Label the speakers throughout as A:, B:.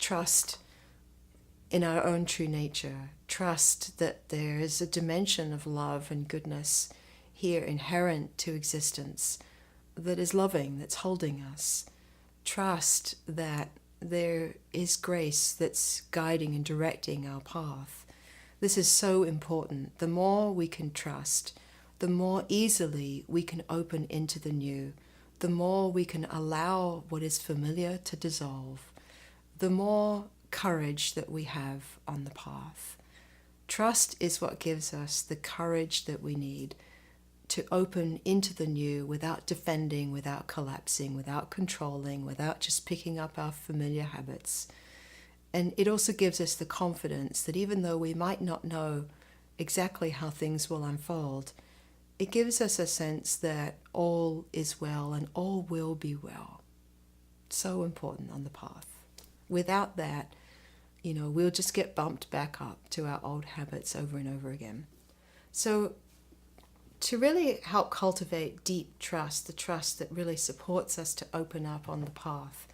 A: trust in our own true nature, trust that there is a dimension of love and goodness here inherent to existence that is loving, that's holding us. Trust that there is grace that's guiding and directing our path. This is so important. The more we can trust, the more easily we can open into the new, the more we can allow what is familiar to dissolve, the more courage that we have on the path. Trust is what gives us the courage that we need to open into the new without defending, without collapsing, without controlling, without just picking up our familiar habits. And it also gives us the confidence that even though we might not know exactly how things will unfold, it gives us a sense that all is well and all will be well. So important on the path. Without that, we'll just get bumped back up to our old habits over and over again. So to really help cultivate deep trust, the trust that really supports us to open up on the path,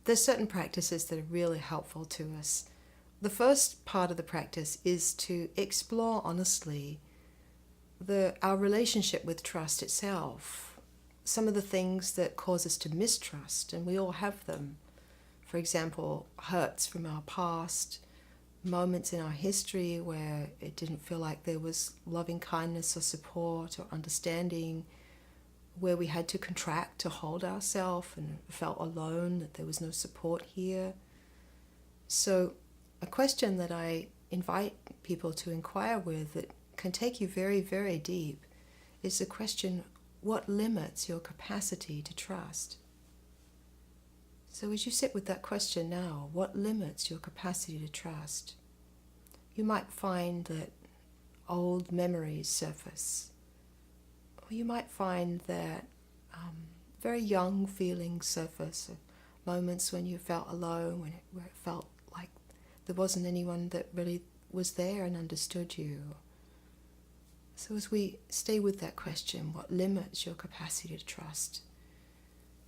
A: there's certain practices that are really helpful to us. The first part of the practice is to explore honestly our relationship with trust itself. Some of the things that cause us to mistrust, and we all have them. For example, hurts from our past, moments in our history where it didn't feel like there was loving kindness or support or understanding, where we had to contract to hold ourselves and felt alone, that there was no support here. So a question that I invite people to inquire with that can take you very, very deep is the question, what limits your capacity to trust? So as you sit with that question now, what limits your capacity to trust? You might find that old memories surface. Or you might find that very young feelings surface, moments when you felt alone, where it felt like there wasn't anyone that really was there and understood you. So as we stay with that question, what limits your capacity to trust?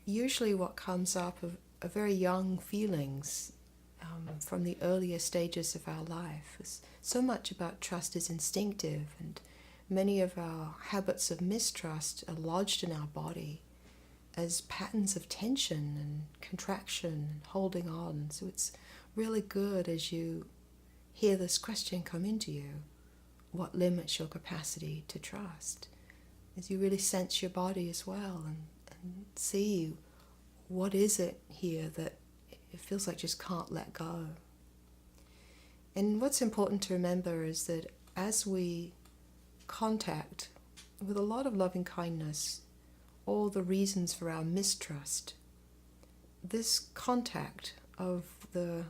A: Usually what comes up are very young feelings from the earlier stages of our life. So much about trust is instinctive, and many of our habits of mistrust are lodged in our body as patterns of tension and contraction and holding on. So it's really good as you hear this question come into you, what limits your capacity to trust? As you really sense your body as well and see what is it here that it feels like just can't let go. And what's important to remember is that as we contact with a lot of loving kindness all the reasons for our mistrust, this contact of the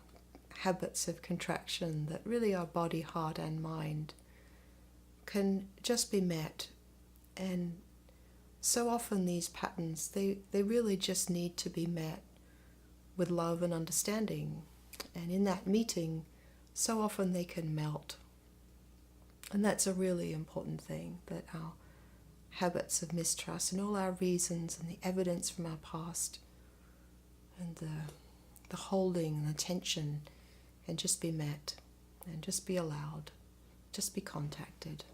A: habits of contraction that really are body, heart and mind can just be met. And so often these patterns, they really just need to be met with love and understanding. And in that meeting, so often they can melt. And that's a really important thing, that our habits of mistrust and all our reasons and the evidence from our past and the holding and the tension can just be met and just be allowed, just be contacted.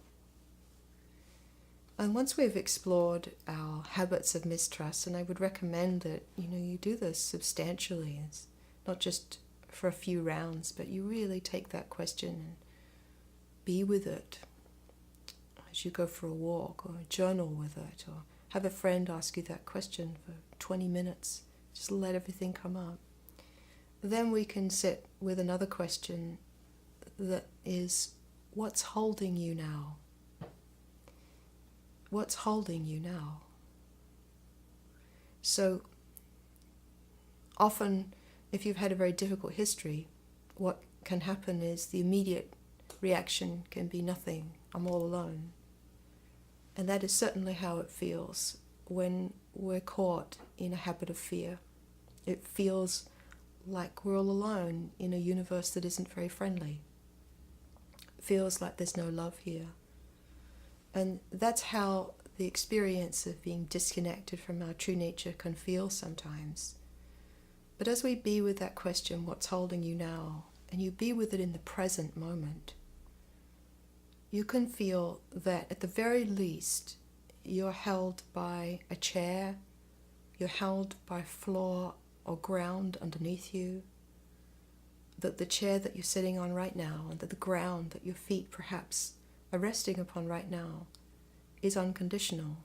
A: And once we've explored our habits of mistrust, and I would recommend that you do this substantially, it's not just for a few rounds, but you really take that question and be with it as you go for a walk, or journal with it, or have a friend ask you that question for 20 minutes. Just let everything come up. Then we can sit with another question that is, what's holding you now? What's holding you now? So often, if you've had a very difficult history, what can happen is the immediate reaction can be nothing, I'm all alone. And that is certainly how it feels when we're caught in a habit of fear. It feels like we're all alone in a universe that isn't very friendly. It feels like there's no love here. And that's how the experience of being disconnected from our true nature can feel sometimes. But as we be with that question, what's holding you now, and you be with it in the present moment, you can feel that at the very least you're held by a chair, you're held by floor or ground underneath you, that the chair that you're sitting on right now and that the ground that your feet perhaps are resting upon right now is unconditional.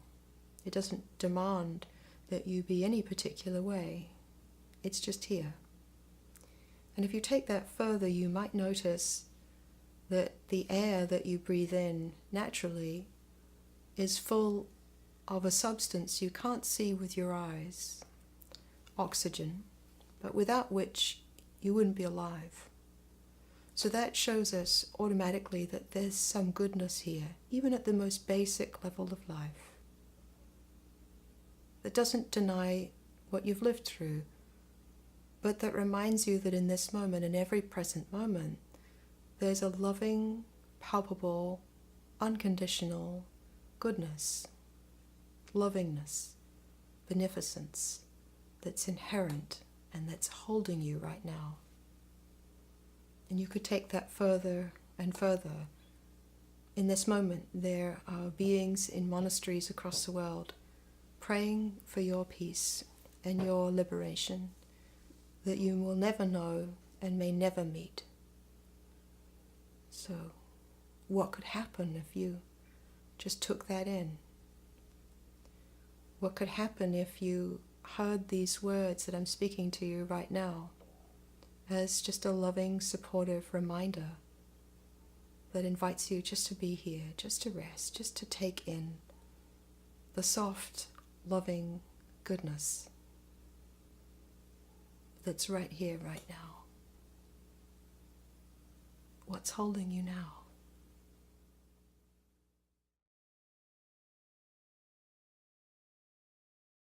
A: It doesn't demand that you be any particular way. It's just here. And if you take that further, you might notice that the air that you breathe in naturally is full of a substance you can't see with your eyes, oxygen, but without which you wouldn't be alive. So that shows us automatically that there's some goodness here, even at the most basic level of life, that doesn't deny what you've lived through, but that reminds you that in this moment, in every present moment, there's a loving, palpable, unconditional goodness, lovingness, beneficence that's inherent and that's holding you right now. And you could take that further and further. In this moment, there are beings in monasteries across the world praying for your peace and your liberation that you will never know and may never meet. So, what could happen if you just took that in? What could happen if you heard these words that I'm speaking to you right now as just a loving, supportive reminder that invites you just to be here, just to rest, just to take in the soft, loving goodness that's right here, right now. What's holding you now?